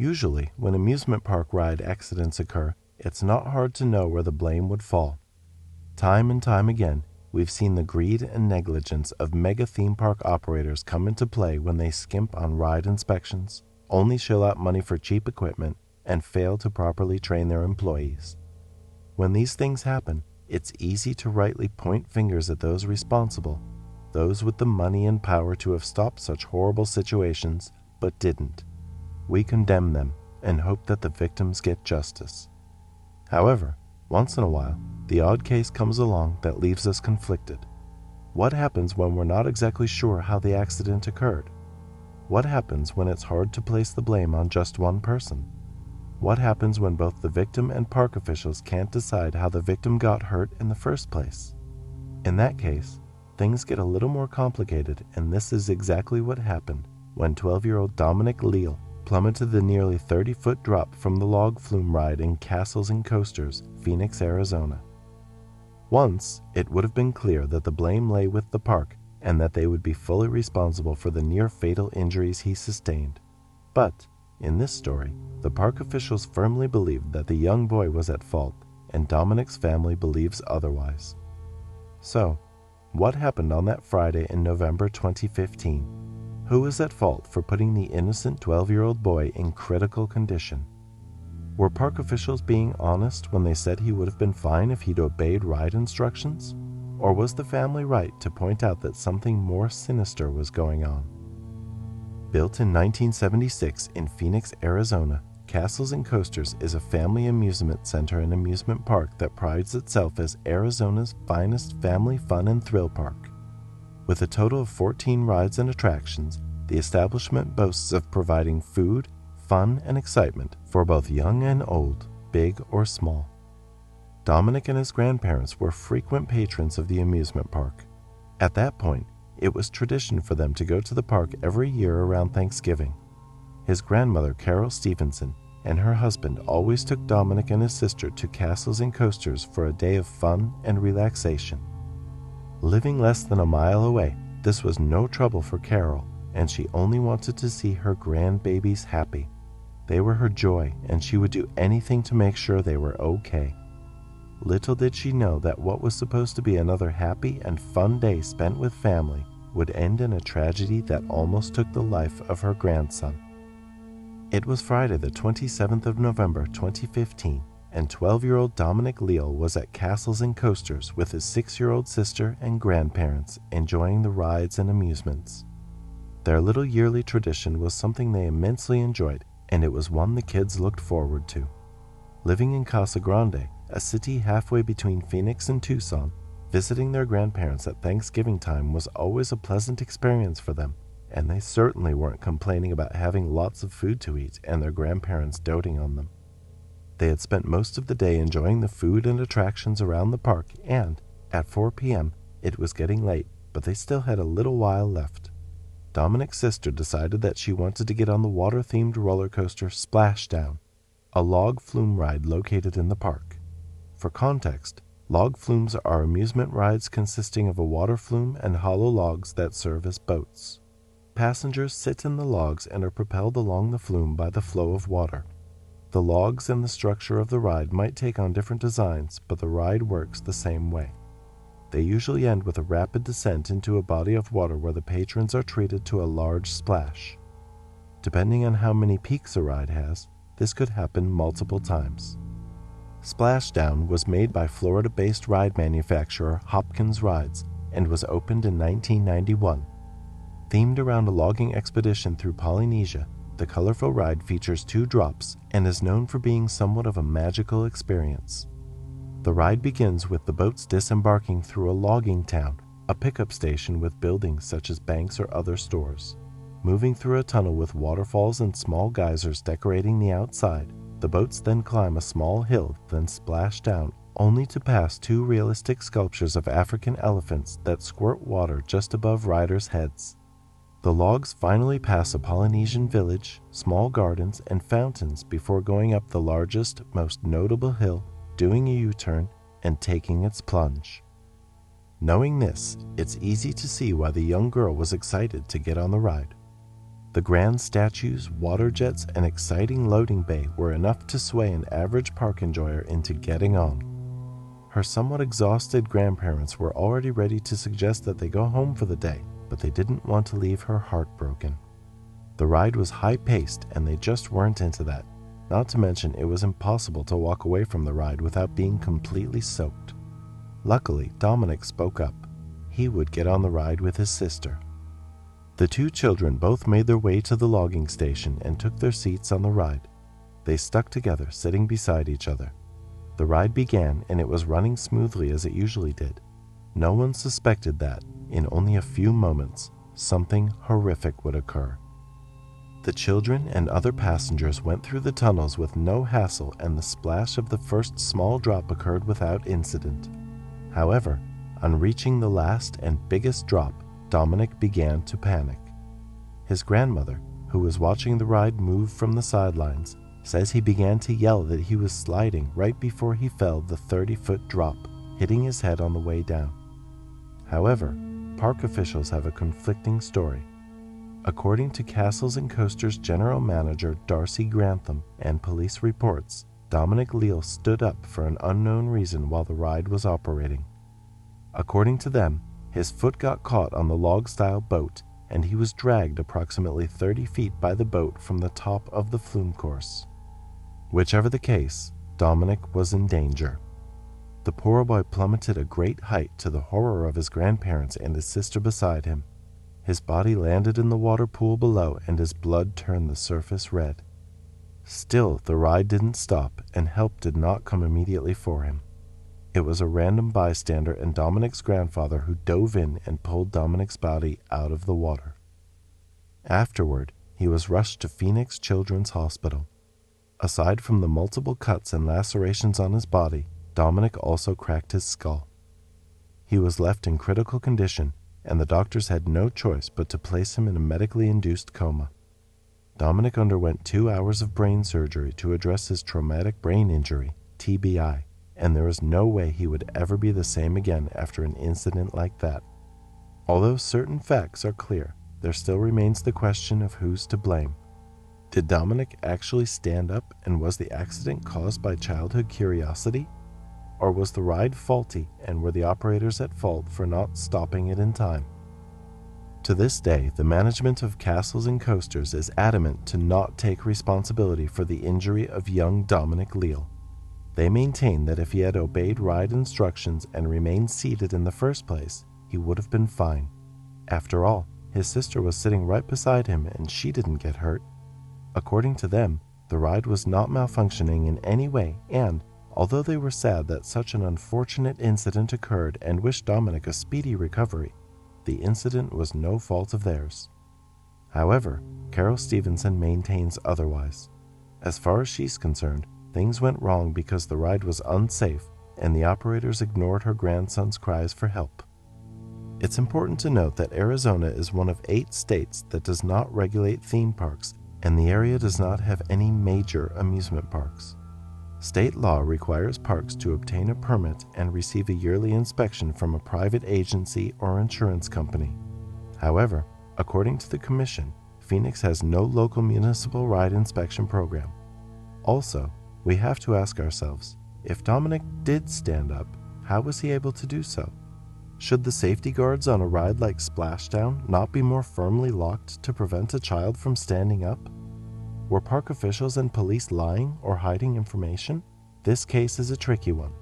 Usually, when amusement park ride accidents occur, it's not hard to know where the blame would fall. Time and time again, we've seen the greed and negligence of mega theme park operators come into play when they skimp on ride inspections, only shell out money for cheap equipment, and fail to properly train their employees. When these things happen, it's easy to rightly point fingers at those responsible, those with the money and power to have stopped such horrible situations, but didn't. We condemn them and hope that the victims get justice. However, once in a while, the odd case comes along that leaves us conflicted. What happens when we're not exactly sure how the accident occurred? What happens when it's hard to place the blame on just one person? What happens when both the victim and park officials can't decide how the victim got hurt in the first place? In that case, things get a little more complicated, and this is exactly what happened when 12-year-old Dominick Leal plummeted the nearly 30-foot drop from the log flume ride in Castles and Coasters, Phoenix, Arizona. Once, it would have been clear that the blame lay with the park and that they would be fully responsible for the near-fatal injuries he sustained. But, in this story, the park officials firmly believed that the young boy was at fault, and Dominick's family believes otherwise. So, what happened on that Friday in November 2015? Who is at fault for putting the innocent 12-year-old boy in critical condition? Were park officials being honest when they said he would have been fine if he'd obeyed ride instructions? Or was the family right to point out that something more sinister was going on? Built in 1976 in Phoenix, Arizona, Castles and Coasters is a family amusement center and amusement park that prides itself as Arizona's finest family fun and thrill park. With a total of 14 rides and attractions, the establishment boasts of providing food, fun, and excitement for both young and old, big or small. Dominick and his grandparents were frequent patrons of the amusement park. At that point, it was tradition for them to go to the park every year around Thanksgiving. His grandmother, Carol Stevenson, and her husband always took Dominick and his sister to Castles and Coasters for a day of fun and relaxation. Living less than a mile away, this was no trouble for Carol, and she only wanted to see her grandbabies happy. They were her joy, and she would do anything to make sure they were okay. Little did she know that what was supposed to be another happy and fun day spent with family would end in a tragedy that almost took the life of her grandson. It was Friday the 27th of November 2015, and 12-year-old Dominick Leal was at Castles and Coasters with his 6-year-old sister and grandparents enjoying the rides and amusements. Their little yearly tradition was something they immensely enjoyed, and it was one the kids looked forward to. Living in Casa Grande, a city halfway between Phoenix and Tucson, visiting their grandparents at Thanksgiving time was always a pleasant experience for them, and they certainly weren't complaining about having lots of food to eat and their grandparents doting on them. They had spent most of the day enjoying the food and attractions around the park, and, at 4 p.m., it was getting late, but they still had a little while left. Dominick's sister decided that she wanted to get on the water-themed roller coaster Splashdown, a log flume ride located in the park. For context, log flumes are amusement rides consisting of a water flume and hollow logs that serve as boats. Passengers sit in the logs and are propelled along the flume by the flow of water. The logs and the structure of the ride might take on different designs, but the ride works the same way. They usually end with a rapid descent into a body of water where the patrons are treated to a large splash. Depending on how many peaks a ride has, this could happen multiple times. Splashdown was made by Florida-based ride manufacturer Hopkins Rides and was opened in 1991. Themed around a logging expedition through Polynesia, the colorful ride features 2 drops and is known for being somewhat of a magical experience. The ride begins with the boats disembarking through a logging town, a pickup station with buildings such as banks or other stores. Moving through a tunnel with waterfalls and small geysers decorating the outside, the boats then climb a small hill, then splash down, only to pass 2 realistic sculptures of African elephants that squirt water just above riders' heads. The logs finally pass a Polynesian village, small gardens, and fountains before going up the largest, most notable hill, doing a U-turn, and taking its plunge. Knowing this, it's easy to see why the young girl was excited to get on the ride. The grand statues, water jets, and exciting loading bay were enough to sway an average park enjoyer into getting on. Her somewhat exhausted grandparents were already ready to suggest that they go home for the day, but they didn't want to leave her heartbroken. The ride was high-paced, and they just weren't into that. Not to mention, it was impossible to walk away from the ride without being completely soaked. Luckily, Dominick spoke up. He would get on the ride with his sister. The two children both made their way to the logging station and took their seats on the ride. They stuck together, sitting beside each other. The ride began, and it was running smoothly as it usually did. No one suspected that, in only a few moments, something horrific would occur. The children and other passengers went through the tunnels with no hassle, and the splash of the first small drop occurred without incident. However, on reaching the last and biggest drop, Dominick began to panic. His grandmother, who was watching the ride move from the sidelines, says he began to yell that he was sliding right before he fell the 30-foot drop, hitting his head on the way down. However, park officials have a conflicting story. According to Castles and Coasters General Manager Darcy Grantham and police reports, Dominick Leal stood up for an unknown reason while the ride was operating. According to them, his foot got caught on the log-style boat, and he was dragged approximately 30 feet by the boat from the top of the Flume course. Whichever the case, Dominick was in danger. The poor boy plummeted a great height to the horror of his grandparents and his sister beside him. His body landed in the water pool below, and his blood turned the surface red. Still, the ride didn't stop, and help did not come immediately for him. It was a random bystander and Dominick's grandfather who dove in and pulled Dominick's body out of the water. Afterward, he was rushed to Phoenix Children's Hospital. Aside from the multiple cuts and lacerations on his body, Dominick also cracked his skull. He was left in critical condition, and the doctors had no choice but to place him in a medically induced coma. Dominick underwent 2 hours of brain surgery to address his traumatic brain injury, TBI, and there is no way he would ever be the same again after an incident like that. Although certain facts are clear, there still remains the question of who's to blame. Did Dominick actually stand up, and was the accident caused by childhood curiosity? Or was the ride faulty, and were the operators at fault for not stopping it in time? To this day, the management of Castles and Coasters is adamant to not take responsibility for the injury of young Dominick Leal. They maintain that if he had obeyed ride instructions and remained seated in the first place, he would have been fine. After all, his sister was sitting right beside him and she didn't get hurt. According to them, the ride was not malfunctioning in any way, and, although they were sad that such an unfortunate incident occurred and wished Dominick a speedy recovery, the incident was no fault of theirs. However, Carol Stevenson maintains otherwise. As far as she's concerned, things went wrong because the ride was unsafe and the operators ignored her grandson's cries for help. It's important to note that Arizona is one of 8 states that does not regulate theme parks, and the area does not have any major amusement parks. State law requires parks to obtain a permit and receive a yearly inspection from a private agency or insurance company. However, according to the Commission, Phoenix has no local municipal ride inspection program. Also, we have to ask ourselves, if Dominick did stand up, how was he able to do so? Should the safety guards on a ride like Splashdown not be more firmly locked to prevent a child from standing up? Were park officials and police lying or hiding information? This case is a tricky one,